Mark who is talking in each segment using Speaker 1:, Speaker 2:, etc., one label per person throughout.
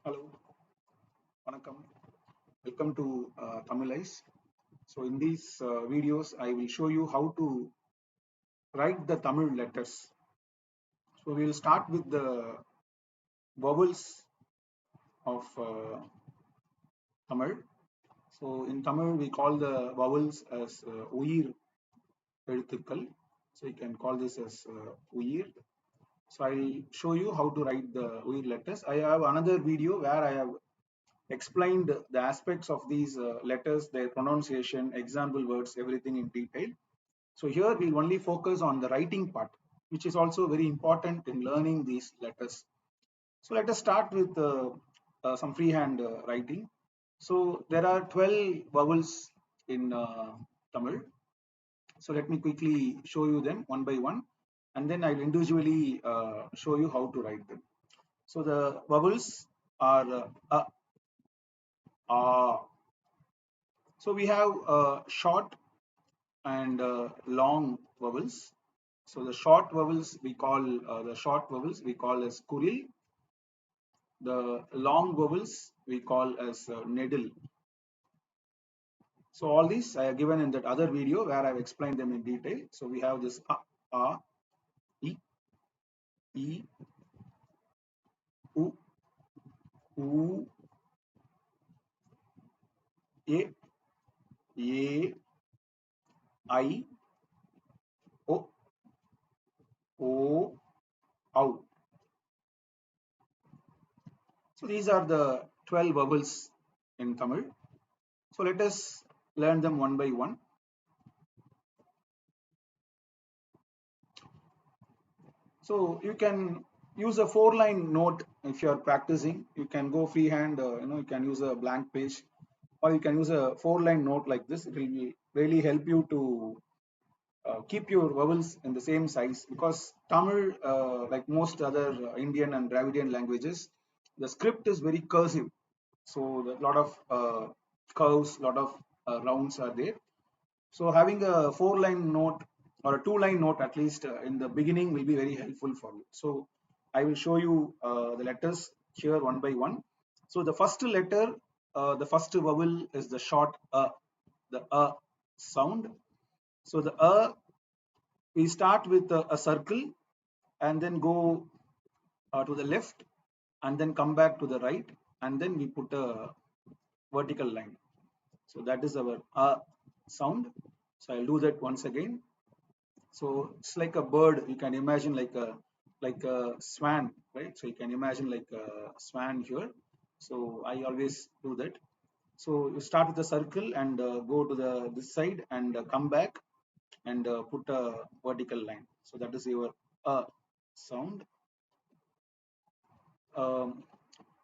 Speaker 1: Hello, Vanakkam. Welcome to Tamilize. So in these videos, I will show you how to write the Tamil letters. So we will start with the vowels of Tamil. So in Tamil, we call the vowels as uyir ezhuthukkal. So you can call this as uyir. So I'll show you how to write the uyir letters. I have another video where I have explained the aspects of these letters, their pronunciation, example words, everything in detail. So here we'll only focus on the writing part, which is also very important in learning these letters. So let us start with some freehand writing. So there are 12 vowels in Tamil. So let me quickly show you them one by one, and then I'll individually show you how to write them. So the vowels are a. So we have short and long vowels. So the short vowels we call as kuril. The long vowels we call as needle. So all these I have given in that other video where I've explained them in detail. So we have this a, e, e, u, u, e, e, I, o, o, au. So these are the 12 vowels in Tamil. So let us learn them one by one. So you can use a four-line note if you are practicing. You can go freehand. You can use a blank page, or you can use a four-line note like this. It will really help you to keep your vowels in the same size, because Tamil, like most other Indian and Dravidian languages, the script is very cursive. So a lot of curves, lot of rounds are there. So having a four-line note or a two-line note at least in the beginning will be very helpful for you. So I will show you the letters here one by one. So the first letter, the first vowel is the short the sound. So the we start with a circle and then go to the left and then come back to the right, and then we put a vertical line. So that is our sound. So I'll do that once again. So it's like a bird. You can imagine like a swan, right? So you can imagine like a swan here. So I always do that. So you start with the circle and go to the this side and come back and put a vertical line. So that is your sound. Um,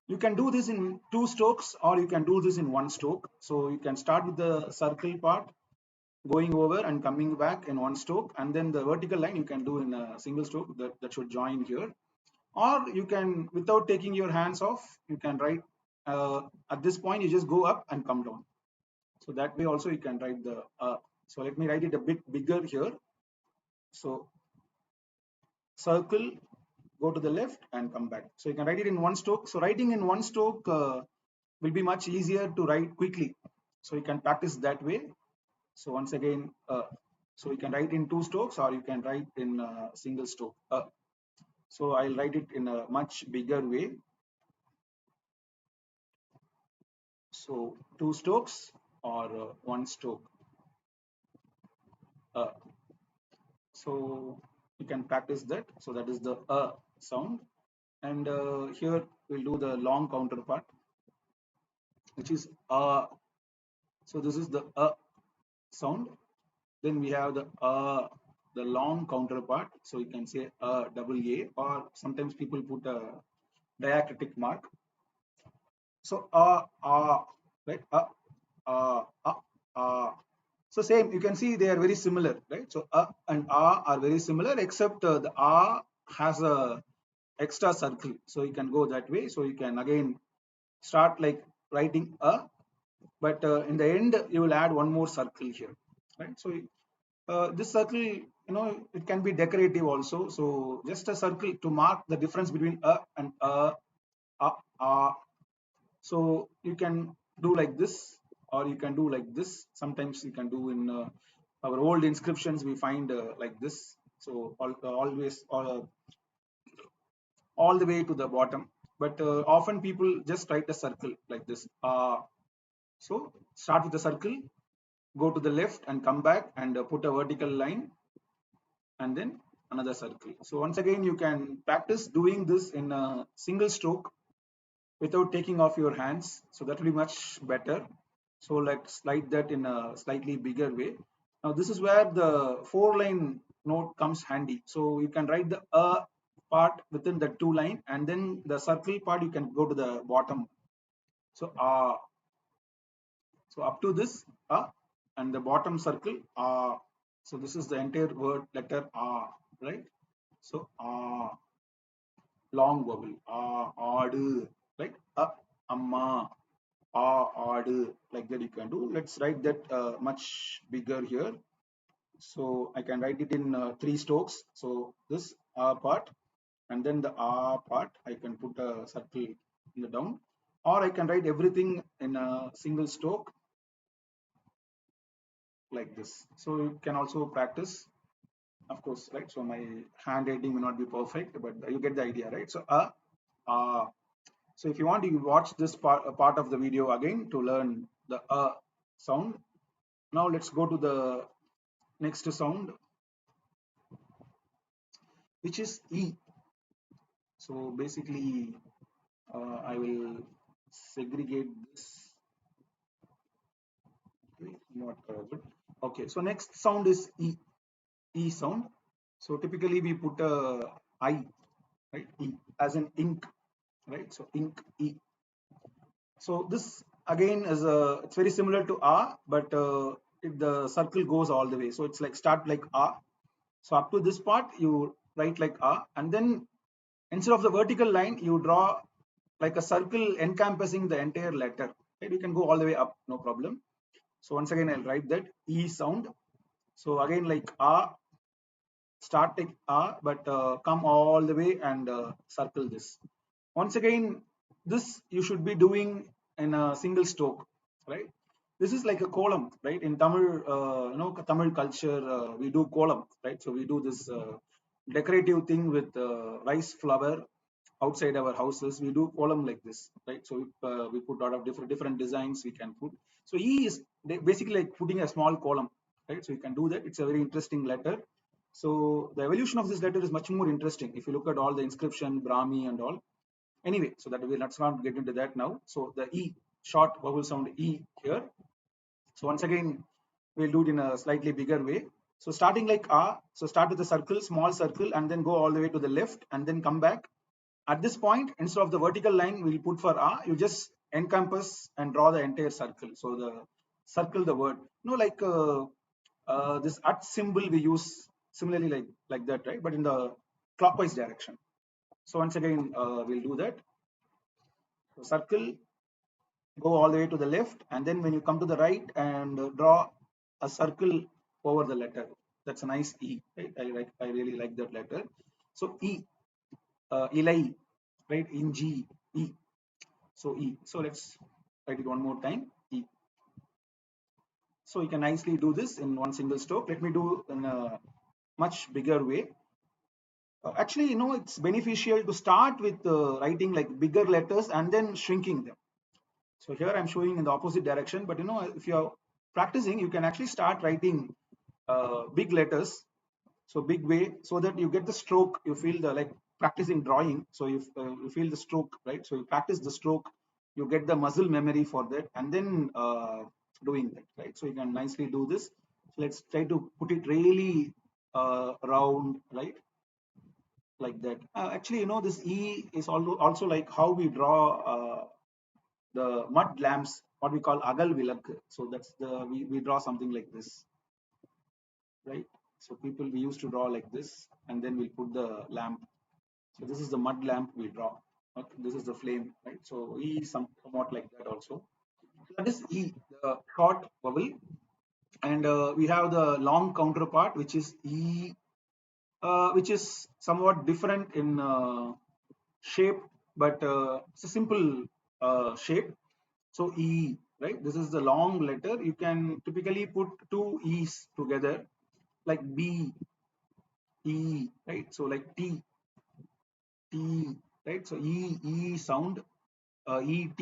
Speaker 1: you can do this in two strokes or you can do this in one stroke. So you can start with the circle part, going over and coming back in one stroke, and then the vertical line you can do in a single stroke that should join here. Or you can, without taking your hands off, you can write at this point you just go up and come down. So that way also you can write the so let me write it a bit bigger here. So circle, go to the left and come back. So you can write it in one stroke. So writing in one stroke will be much easier to write quickly. So you can practice that way. So once again, so you can write in two strokes or you can write in a single stroke. So I'll write it in a much bigger way. So two strokes or one stroke. Uh, so you can practice that. So that is the sound. And here we'll do the long counterpart, which is so this is the sound. Then we have the long counterpart. So you can say double A, or sometimes people put a diacritic mark. So right so same, you can see they are very similar, right? So and are very similar, except the has a extra circle. So you can go that way. So you can again start like writing but in the end you will add one more circle here, right? So this circle, it can be decorative also. So just a circle to mark the difference between and you can do like this, or you can do like this. Sometimes you can do in our old inscriptions we find like this. So always all the way to the bottom. But often people just write a circle like this. So start with the circle, go to the left and come back and put a vertical line and then another circle. So once again, you can practice doing this in a single stroke without taking off your hands. So that will be much better. So let's write that in a slightly bigger way. Now this is where the 4-line note comes handy. So you can write the part within the 2 line, and then the circle part you can go to the bottom. So so up to this and the bottom circle so this is the entire word letter right? So long vowel aadu, right? Amma, aadu, like that you can do. Let's write that much bigger here. So I can write it in 3 strokes. So this part, and then the part I can put a circle in the down, or I can write everything in a single stroke like this. So you can also practice, of course, right? So my handwriting may not be perfect, but you get the idea, right? So uh so if you want, you watch this part of the video again to learn the sound. Now let's go to the next sound, which is E. So basically, I will segregate this. Okay, not good. Okay, so next sound is E. E sound. So typically we put a I, right? E as in ink, right? So ink, E. So this again is it's very similar to but the circle goes all the way. So it's like start like So up to this part you write like and then instead of the vertical line you draw like a circle encompassing the entire letter. Right? You can go all the way up, no problem. So once again I'll write that E sound. So again like start like but come all the way and circle this. Once again, this you should be doing in a single stroke, right? This is like a column, right? In Tamil, Tamil culture, we do column, right? So we do this decorative thing with rice flour outside our houses. We do column like this, right? So we put a lot of different designs we can put. So E is basically like putting a small column, right? So you can do that. It's a very interesting letter. So the evolution of this letter is much more interesting if you look at all the inscription, Brahmi and all. Anyway, so that let's not get into that now. So the E, short vowel sound E here. So once again, we'll do it in a slightly bigger way. So starting like so start with a circle, small circle, and then go all the way to the left, and then come back. At this point, instead of the vertical line we'll put for you just encompass and draw the entire circle. So the circle the word. Like this at symbol we use similarly like that, right? But in the clockwise direction. So once again, we'll do that. So circle, go all the way to the left, and then when you come to the right and draw a circle over the letter. That's a nice E. Right? I really like that letter. So E, Eli, right? In G, E. So E. So let's write it one more time. E. So you can nicely do this in one single stroke. Let me do in a much bigger way. Actually, it's beneficial to start with writing like bigger letters and then shrinking them. So here I'm showing in the opposite direction, but if you're practicing, you can actually start writing big letters, so big way, so that you get the stroke. You feel the like practicing drawing, so you feel the stroke, right? So you practice the stroke, you get the muscle memory for that, and then doing that, right? So you can nicely do this. So let's try to put it really round, right? Like that. Actually, this E is also like how we draw. The mud lamps, what we call agal vilak. So that's we draw something like this, right? So people we used to draw like this, and then we put the lamp. So this is the mud lamp we draw. Okay, this is the flame, right? So E is somewhat like that also. That is E, the short vowel, and we have the long counterpart, which is E, which is somewhat different in shape, but it's a simple shape. So E, right? This is the long letter. You can typically put two E's together, like B, E, right? So like T, T, right? So E sound, ET,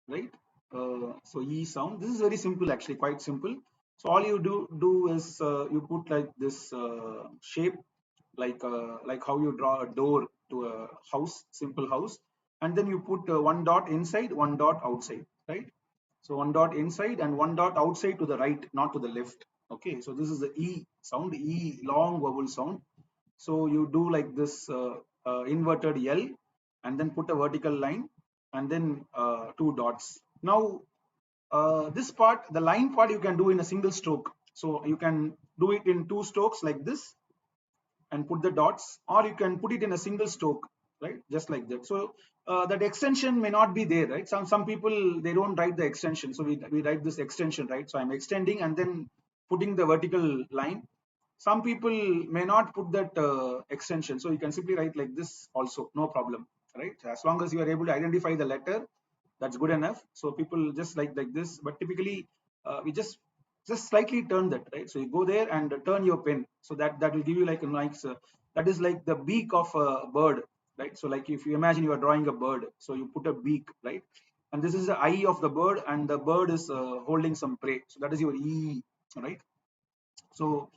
Speaker 1: right? So E sound. This is very simple, actually, quite simple. So all you do is you put like this shape, like how you draw a door to a house, simple house, and then you put one dot inside, one dot outside, right? So one dot inside and one dot outside to the right, not to the left. Okay, so this is the E sound, E long vowel sound. So you do like this inverted L, and then put a vertical line, and then two dots. Now this part, the line part, you can do in a single stroke. So you can do it in two strokes like this, and put the dots, or you can put it in a single stroke, right? Just like that. So that extension may not be there, right? Some people, they don't write the extension, so we write this extension, right? So I'm extending and then putting the vertical line. Some people may not put that extension, so you can simply write like this also, no problem, right? As long as you are able to identify the letter, that's good enough. So people just like this, but typically we just slightly turn that, right? So you go there and turn your pen, so that will give you like a nice that is like the beak of a bird, right? So like if you imagine you are drawing a bird, so you put a beak, right? And this is the eye of the bird, and the bird is holding some prey, so that is your E, right? So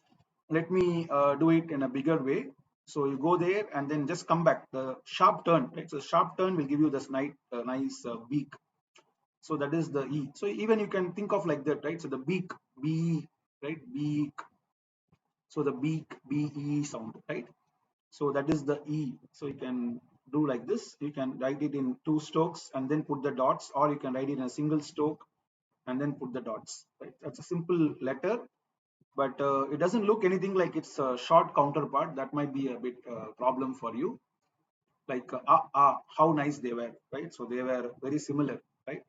Speaker 1: let me do it in a bigger way. So you go there and then just come back, the sharp turn, right? So sharp turn will give you this nice beak. So that is the E. So even you can think of like that, right? So the beak, B, right? Beak. So the beak, BE sound, right? So that is the E. So you can do like this. You can write it in two strokes and then put the dots, or you can write it in a single stroke and then put the dots, right? That's a simple letter, but it doesn't look anything like its short counterpart. That might be a bit problem for you. Like how nice they were, right? So they were very similar, right?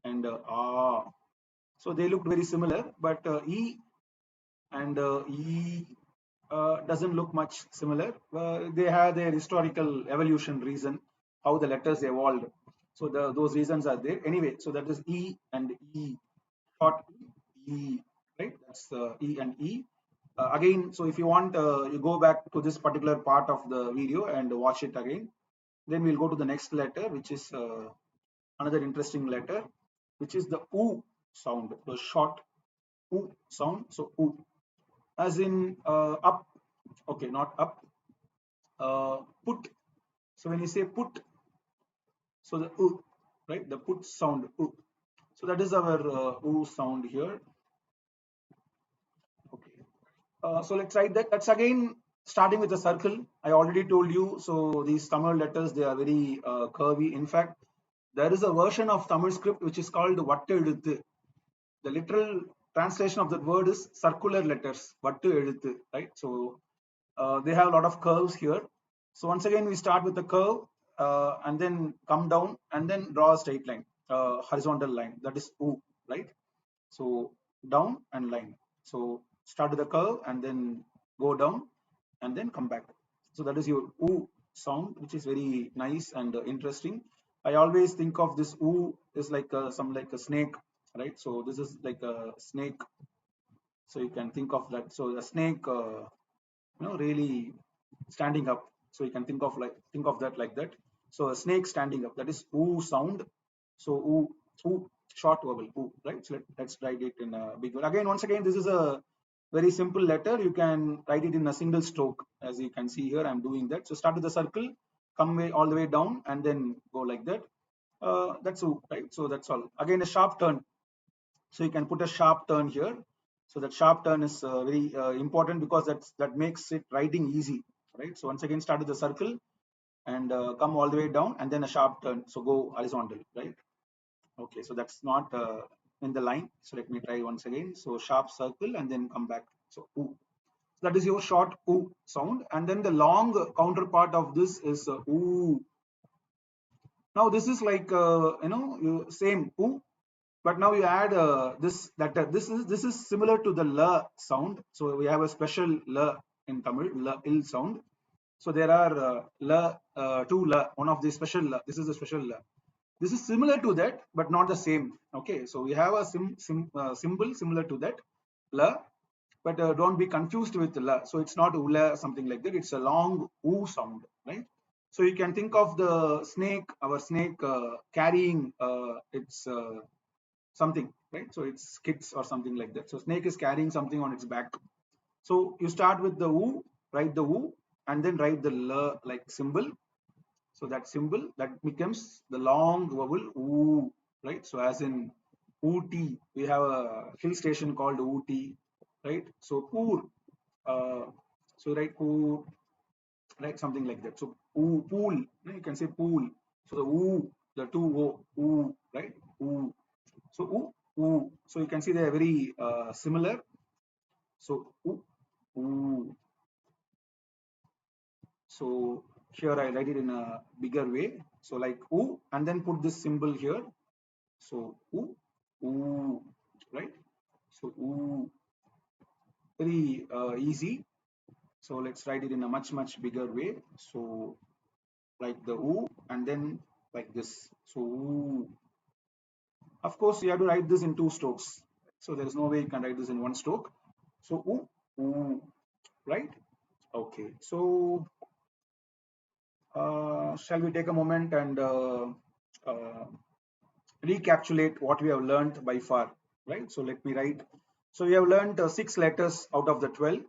Speaker 1: And so they looked very similar, but E and E doesn't look much similar. They have their historical evolution reason, how the letters evolved. So those reasons are there. Anyway, so that is E and E, short E, right? That's E and E. Again, so if you want, you go back to this particular part of the video and watch it again. Then we'll go to the next letter, which is another interesting letter, which is the U sound, the short U sound. So U, as in up. Okay, not up. Put. So when you say put, so the U, right? The put sound U. So that is our U sound here. Okay. So let's write that. That's again starting with a circle. I already told you. So these Tamil letters, they are very curvy. In fact, there is a version of Tamil script which is called Vattu Ezhuthu. The literal translation of that word is circular letters, Vattu Ezhuthu, right? So they have a lot of curves here. So once again, we start with the curve and then come down and then draw a straight line, horizontal line. That is U, right? So down and line. So start with the curve and then go down and then come back. So that is your oo sound, which is very nice and interesting. I always think of this oo is like some like a snake, right? So this is like a snake. So you can think of that. So the snake, really standing up. So you can think of that like that. So a snake standing up. That is oo sound. So oo short vowel oo, right? So let's write it in a big word. Again, once again, this is a very simple letter. You can write it in a single stroke, as you can see here. I'm doing that. So start with the circle, come all the way down, and then go like that. That's oo, right? So that's all. Again, a sharp turn. So you can put a sharp turn here. So that sharp turn is very important, because that makes it writing easy, right? So once again, start with the circle and come all the way down, and then a sharp turn. So go horizontal, right? Okay, so that's not in the line. So let me try once again. So sharp circle and then come back. So oo. That is your short oo sound, and then the long counterpart of this is oo. Now this is like you same oo, but now you add this letter. This is similar to the la sound. So we have a special la in Tamil, la il sound. So there are la two la, one of the special la. This is the special la. This is similar to that, but not the same. Okay, so we have a symbol similar to that, la, but don't be confused with la. So it's not ula, something like that. It's a long oo sound, right? So you can think of the snake, our snake carrying its something, right? So it's kids or something like that. So snake is carrying something on its back. So you start with the oo, write the oo, and then write the la like symbol. So that symbol that becomes the long vowel oo, right? So as in Ooty, we have a hill station called Ooty, right? So poor, uh, so right poor, right? Something like that. So pool, you can say pool. So the oo, the two o, oo, right? Oo. So oo, oo. So you can see they are very similar. So oo, oo. So here I write it in a bigger way. So like oo, and then put this symbol here. So oo, oo, right? So oo, very easy. So let's write it in a much bigger way. So like the oo, and then like this. So oo. Of course, you have to write this in two strokes. So there is no way you can write this in one stroke. So oo, oo, right? Okay. So shall we take a moment and uh, recapitulate what we have learned by far, right? So let me write. So we have learned 6 letters out of the 12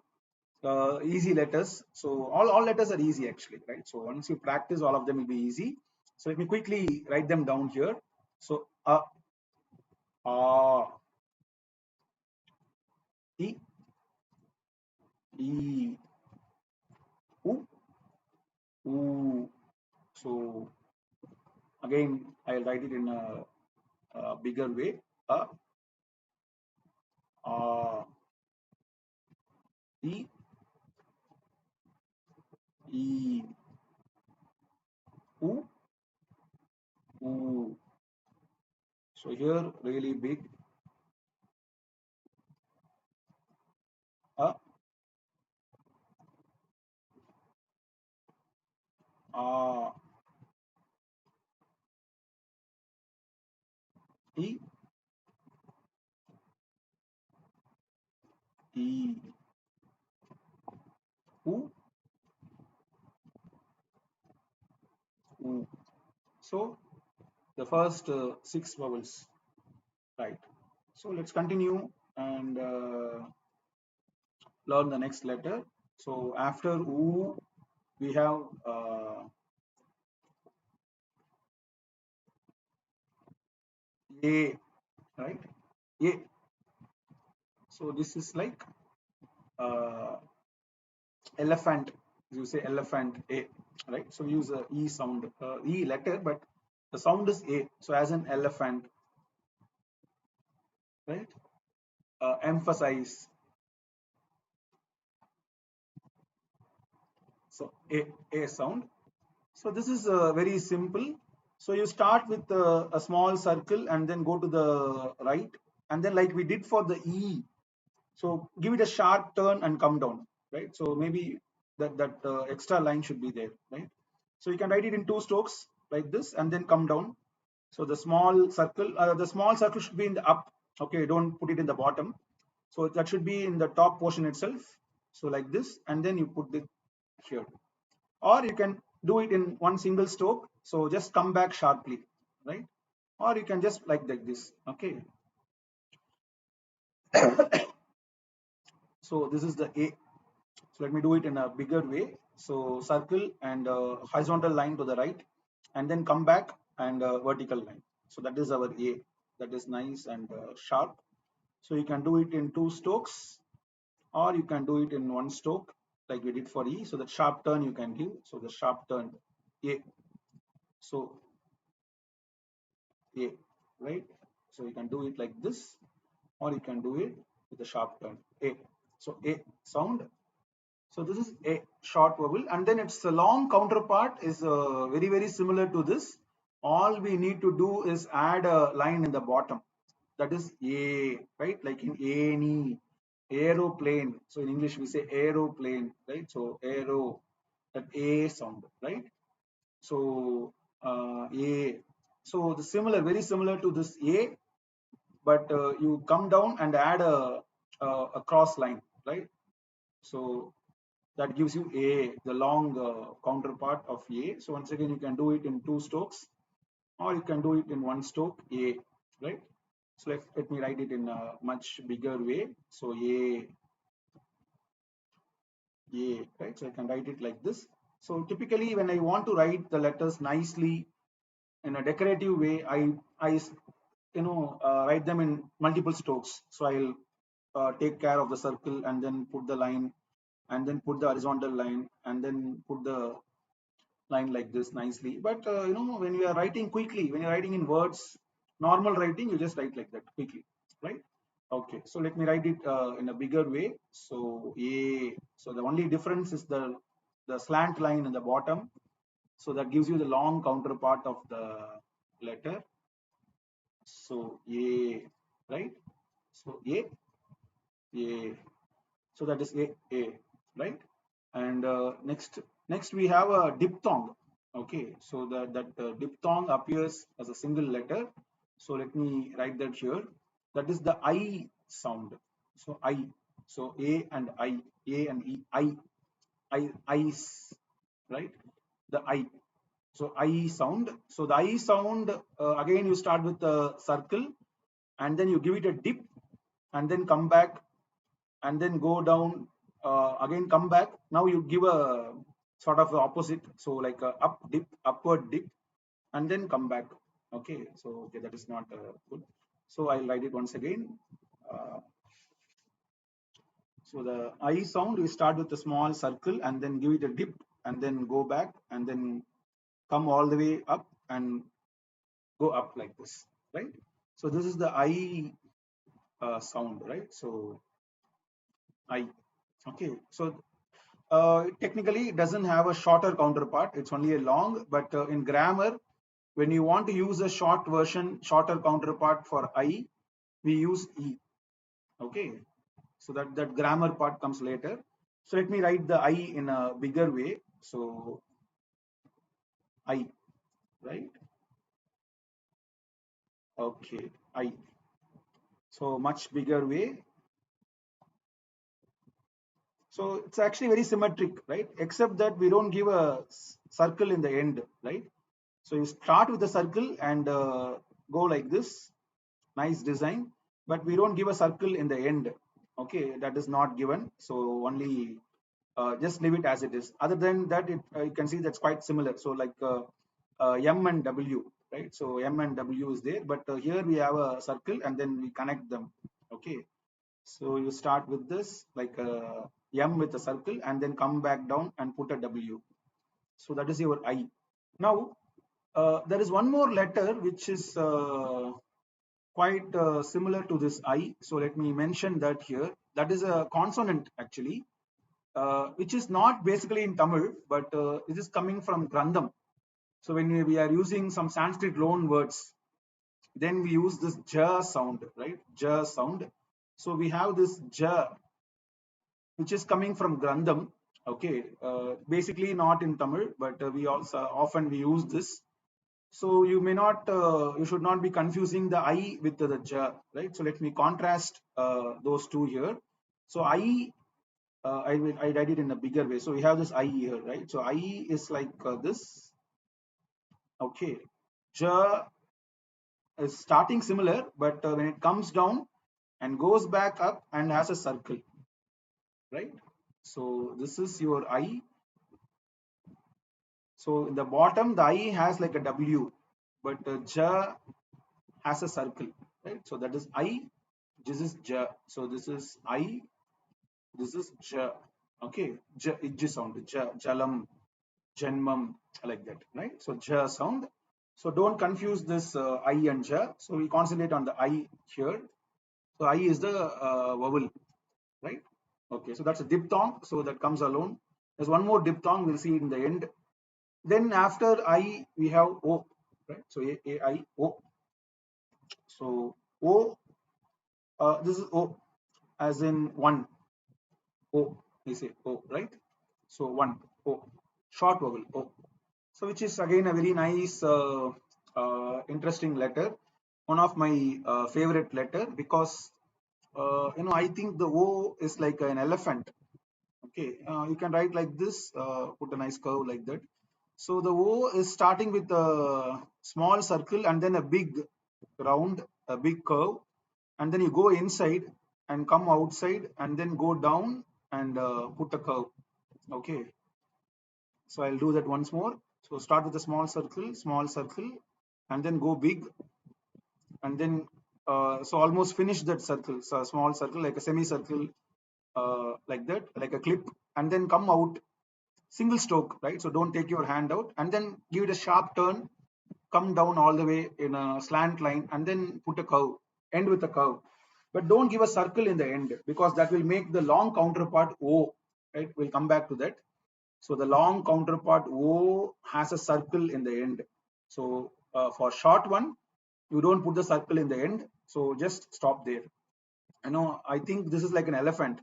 Speaker 1: easy letters. So all letters are easy actually, right? So once you practice, all of them will be easy. So let me quickly write them down here. So a, e, e, u, u. So again, I'll write it in a bigger way. A, e, e, u, u. So here really big. A, a, e, e, u, u. So the first 6 vowels, right? So let's continue and learn the next letter. So after U, we have A, right? A. So this is like uh, elephant. You say elephant A, right? So we use a E sound, E letter, but the sound is A. So as an elephant, right? Emphasize. So A sound. So this is very simple. So you start with a small circle and then go to the right, and then like we did for the E. So give it a sharp turn and come down, right? So maybe that extra line should be there, right? So you can write it in 2 strokes like this and then come down. So the small circle should be in the up. Okay, don't put it in the bottom. So that should be in the top portion itself. So like this, and then you put it here, or you can do it in one single stroke. So just come back sharply, right? Or you can just like this. Okay. So this is the A. So let me do it in a bigger way. So circle and horizontal line to the right, and then come back and vertical line. So that is our A. That is nice and sharp. So you can do it in 2 strokes, or you can do it in one stroke, like we did for E. So that sharp turn you can give. So the sharp turn A. So A, right? So you can do it like this, or you can do it with a sharp turn A. So A sound. So this is a short vowel, and then its long counterpart is very similar to this. All we need to do is add a line in the bottom. That is A, right? Like in any aeroplane. So in English we say aeroplane, right? So aero, that A sound, right? So A. So the similar, very similar to this A, but you come down and add a cross line, right? So that gives you A, the long counterpart of A. So once again, you can do it in 2 strokes, or you can do it in 1 stroke A, right? So let me write it in a much bigger way. So A, right? So I can write it like this. So typically, when I want to write the letters nicely in a decorative way, I write them in multiple strokes. So I'll take care of the circle and then put the line and then put the horizontal line and then put the line like this nicely. But when you are writing quickly, when you're writing in words, normal writing, you just write like that quickly, right? Okay, so let me write it in a bigger way. So A. So the only difference is the slant line in the bottom. So that gives you the long counterpart of the letter. So A, right? So A. So that is A, right? And next we have a diphthong. Okay, so that diphthong appears as a single letter. So let me write that here. That is the I sound. So I. So A and I, A and E, I, right? The I. So I sound. So the I sound, again you start with the circle and then you give it a dip and then come back and then go down, again come back. Now you give a sort of the opposite, so like a up dip, upward dip, and then come back. Okay, so okay, that is not good. So I'll write it once again. uh, so the I sound, we start with a small circle and then give it a dip and then go back and then come all the way up and go up like this, right? So this is the I sound, right? So I. Okay, so technically it doesn't have a shorter counterpart, it's only a long, but in grammar, when you want to use a short version, shorter counterpart for I, we use E. Okay, so that grammar part comes later. So let me write the I in a bigger way. So I, right? Okay, I. So much bigger way. So it's actually very symmetric, right? Except that we don't give a circle in the end, right? So you start with the circle and go like this, nice design, but we don't give a circle in the end. Okay, that is not given. So only just leave it as it is. Other than that, you can see that's quite similar. So like M and W, right? So M and W is there, but here we have a circle and then we connect them. Okay, so you start with this like M with a circle and then come back down and put a W. So that is your I. Now there is one more letter which is quite similar to this I. So let me mention that here. That is a consonant actually, which is not basically in Tamil, but it is coming from Grandam. So when we are using some Sanskrit loan words, then we use this ja sound, right? Ja sound. So we have this ja, which is coming from Grandam. Okay, basically not in Tamil, but we also often we use this. So you may not, you should not be confusing the I with the ja, right? So let me contrast those two here. So I write it in a bigger way. So we have this I here, right? So I is like this. Okay, ja is starting similar, but when it comes down and goes back up and has a circle, right? So this is your I. So in the bottom, the I has like a W, but ja has a circle, right? So that is I. This is ja. So this is I. This is ja. Okay, ja, ij sound. Ja, jalam, janmam, like that, right? So ja sound. So don't confuse this I and ja. So we concentrate on the I here. So I is the vowel, right? Okay, so that's a diphthong. So that comes alone. There's one more diphthong. We'll see it in the end. Then after I, we have O, right? So I, O. So O, this is O as in one. O, we say O, right? So one, O, short vowel, O. So which is again a very nice interesting letter, one of my favorite letter, because I think the O is like an elephant. Okay, you can write like this, put a nice curve like that. So the O is starting with a small circle and then a big round, a big curve, and then you go inside and come outside and then go down and put a curve. Okay, so I'll do that once more. So start with a small circle, and then go big, and then so almost finish that circle. So a small circle, like a semicircle, like that, like a clip, and then come out single stroke, right? So don't take your hand out, and then give it a sharp turn, come down all the way in a slant line, and then put a curve, end with a curve. But don't give a circle in the end, because that will make the long counterpart O, right? We'll come back to that. So the long counterpart O has a circle in the end. So for short one, you don't put the circle in the end. So just stop there. I think this is like an elephant.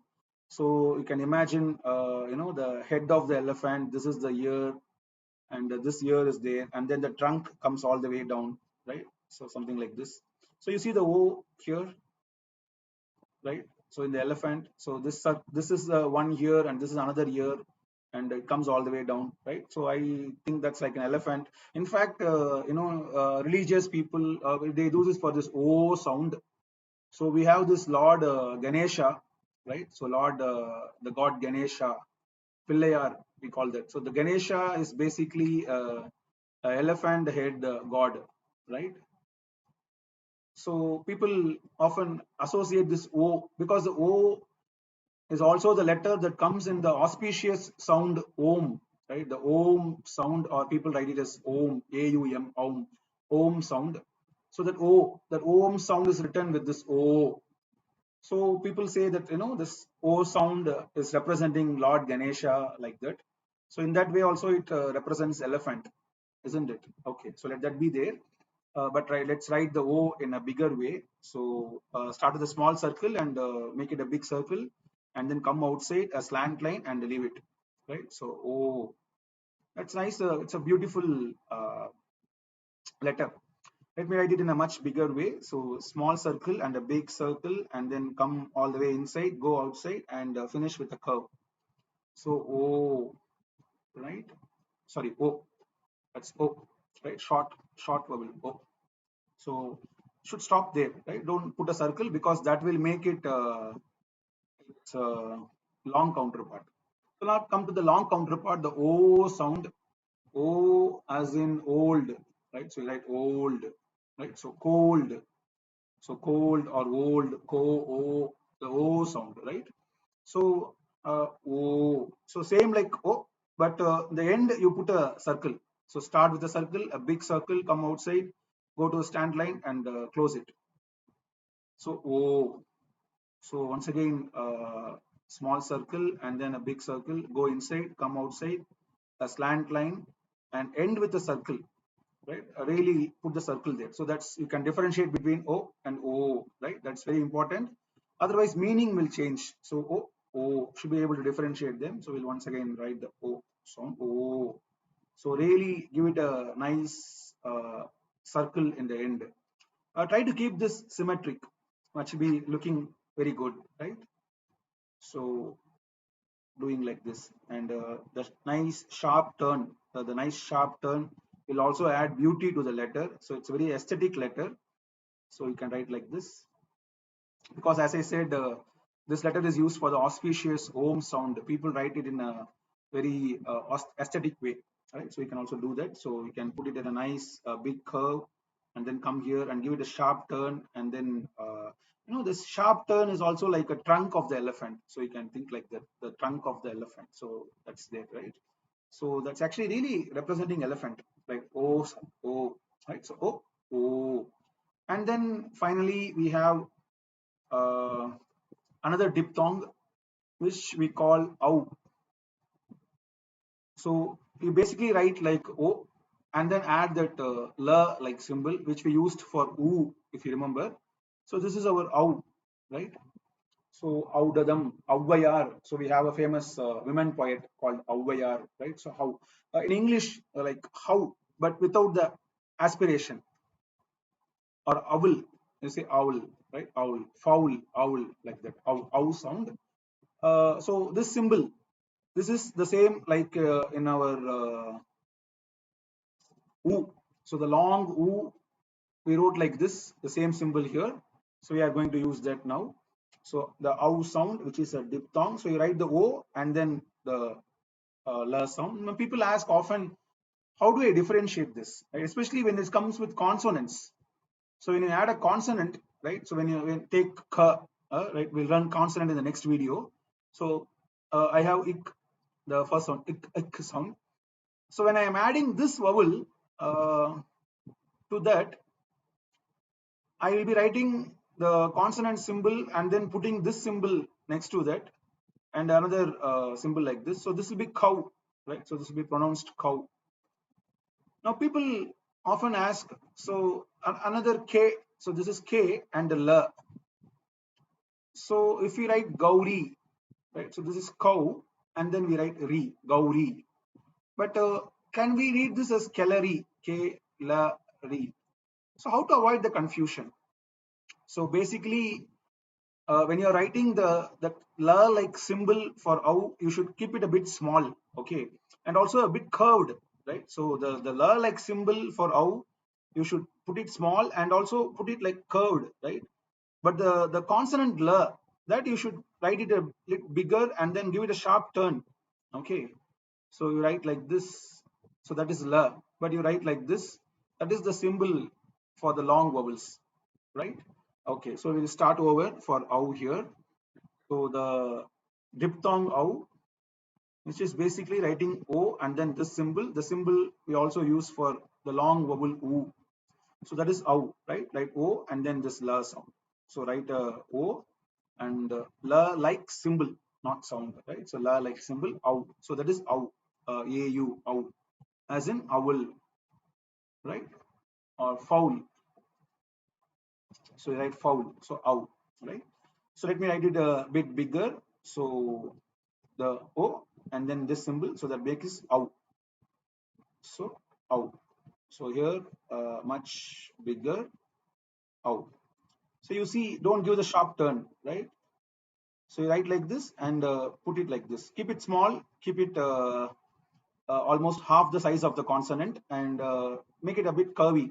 Speaker 1: So you can imagine, the head of the elephant. This is the ear, and this ear is there, and then the trunk comes all the way down, right? So something like this. So you see the O here, right? So in the elephant, so this is one ear, and this is another ear, and it comes all the way down, right? So I think that's like an elephant. In fact, religious people, they do this for this O sound. So we have this Lord Ganesha, right? So Lord, the god Ganesha, Pillayar, we call that. So the Ganesha is basically a elephant head god, right? So people often associate this O, because the O is also the letter that comes in the auspicious sound Om, right? The Om sound, or people write it as Om, A-U-M, Om sound. So that Om sound is written with this O. So people say that this O sound is representing Lord Ganesha, like that. So in that way also it represents elephant, isn't it? Okay, so let that be there. But let's write the O in a bigger way. So start with a small circle and make it a big circle, and then come outside a slant line and leave it. Right. So O, that's nice. It's a beautiful letter. Let me write it in a much bigger way. So small circle and a big circle, and then come all the way inside, go outside, and finish with a curve. So O, right? Sorry, O. That's O, right? Short vowel O. So should stop there, right? Don't put a circle, because that will make it its long counterpart. So now come to the long counterpart, the O sound. O as in old, right? So you write old, right? So cold. So cold or old, O, the O sound, right? So O. So same like O, but the end you put a circle. So start with a circle, a big circle, come outside, go to a stand line, and close it. So O. So once again, small circle and then a big circle, go inside, come outside, a slant line, and end with a circle, right? Really put the circle there. So that's, you can differentiate between O and O, right? That's very important. Otherwise, meaning will change. So O should be able to differentiate them. So we'll once again write the O sound, O. So really give it a nice circle in the end. Try to keep this symmetric. Much be looking very good, right? So doing like this, and the nice sharp turn will also add beauty to the letter. So it's a very aesthetic letter. So you can write like this, because as I said, this letter is used for the auspicious Om sound. People write it in a very aesthetic way, right? So you can also do that. So you can put it in a nice big curve, and then come here and give it a sharp turn, and then this sharp turn is also like a trunk of the elephant. So you can think like that, the trunk of the elephant. So that's there, right? So that's actually really representing elephant, like O, right? So O. And then finally we have uh, another diphthong, which we call ow. So you basically write like O, and then add that la like symbol, which we used for oo, if you remember. So this is our ow, right? So Audadam, Auvayar. So we have a famous women poet called Auvayar, right? So how in English, like how, but without the aspiration, or owl. You say owl, right? Owl, foul, owl, like that. Ow sound. So this symbol, this is the same like in our oo. So the long oo we wrote like this, the same symbol here. So we are going to use that now. So the ow sound, which is a diphthong. So you write the o and then the la sound. Now people ask often, how do I differentiate this? Right? Especially when it comes with consonants. So when you add a consonant, right? So when you take ka, right? We'll run consonant in the next video. So I have ik, the first one, ik sound. So when I am adding this vowel to that, I will be writing the consonant symbol and then putting this symbol next to that and another symbol like this. So this will be cow, right? So this will be pronounced cow. Now people often ask, so another K, so this is K and the L. So if we write Gauri, right? So this is cow and then we write Ri, Gauri. But can we read this as Kelari, K, La, Ri? So how to avoid the confusion? So basically, when you're writing that la like symbol for ow, you should keep it a bit small, okay, and also a bit curved, right? So the la like symbol for ow, you should put it small and also put it like curved, right? But the consonant la, that you should write it a little bigger and then give it a sharp turn, okay. So you write like this, so that is la, but you write like this, that is the symbol for the long vowels, right? Okay, so we'll start over for ow here. So the diphthong ow, which is basically writing o and then this symbol, the symbol we also use for the long vowel oo. So that is ow, right? Like o and then this la sound. So write o and la like symbol, not sound, right? So la like symbol ow. So that is ow, au, ow, as in owl, right? Or foul. So you write foul, so ow, right? So let me write it a bit bigger. So the O and then this symbol, so that makes ow. So ow. So here much bigger ow. So you see, don't give the sharp turn, right? So you write like this and put it like this. Keep it small. Keep it almost half the size of the consonant and make it a bit curvy,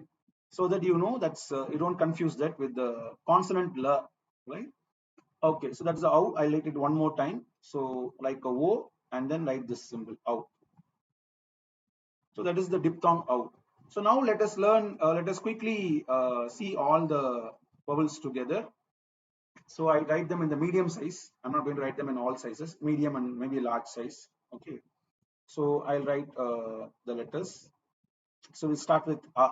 Speaker 1: so that you know that's you don't confuse that with the consonant la, right? Okay, so that's the ow. I write it one more time. So like a o and then write this symbol ow. So that is the diphthong ow. So now let us learn, let us quickly see all the vowels together. So I write them in the medium size. I'm not going to write them in all sizes, medium and maybe large size. Okay. So I'll write the letters. So we start with a.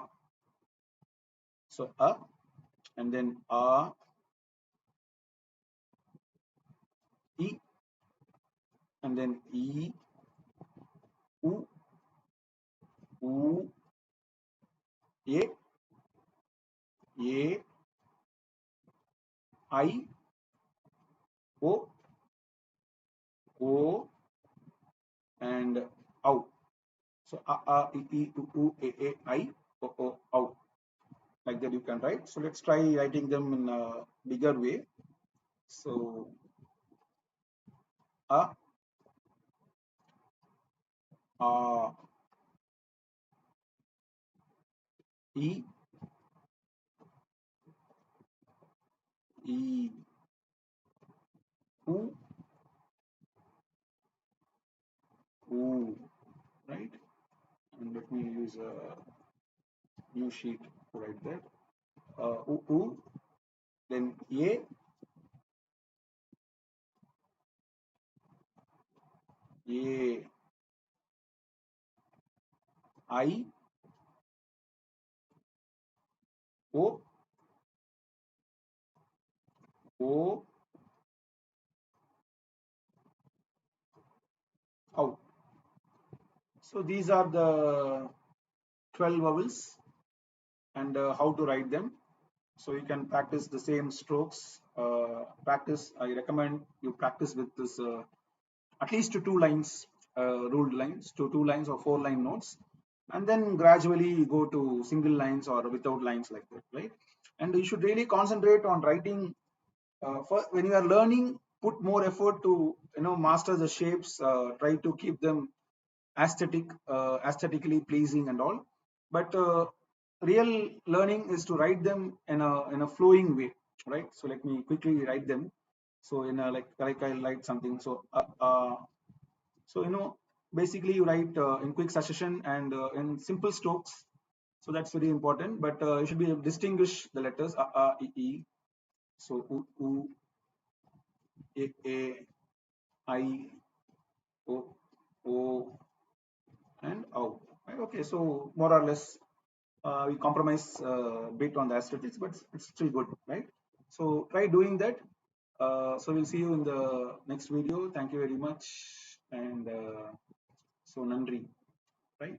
Speaker 1: So a and then a, e, and then e, u, u, e, I, o, o, and ow. So a, e, u, I, o, ow. Like that you can write. So let's try writing them in a bigger way. So a, a, e, e, u, u, right? And let me use a new sheet to write that. U, then a, I, o, o, ow. So these are the 12 vowels and how to write them. So you can practice the same strokes. Practice, I recommend you practice with this at least two lines, ruled lines, two lines or 4 line notes. and then gradually you go to single lines or without lines like that, right? And you should really concentrate on writing. When you are learning, put more effort to master the shapes. Try to keep them aesthetically pleasing and all. But real learning is to write them in a flowing way, right? So let me quickly write them. So in a like I write something. So basically you write in quick succession and in simple strokes. So that's very important. But you should be able to distinguish the letters e. So u, a, I, o, o, and ow. Right? Okay, so more or less we compromise a bit on the aesthetics, but it's still good, right? So try doing that. So we'll see you in the next video. Thank you very much, and so nandri, right?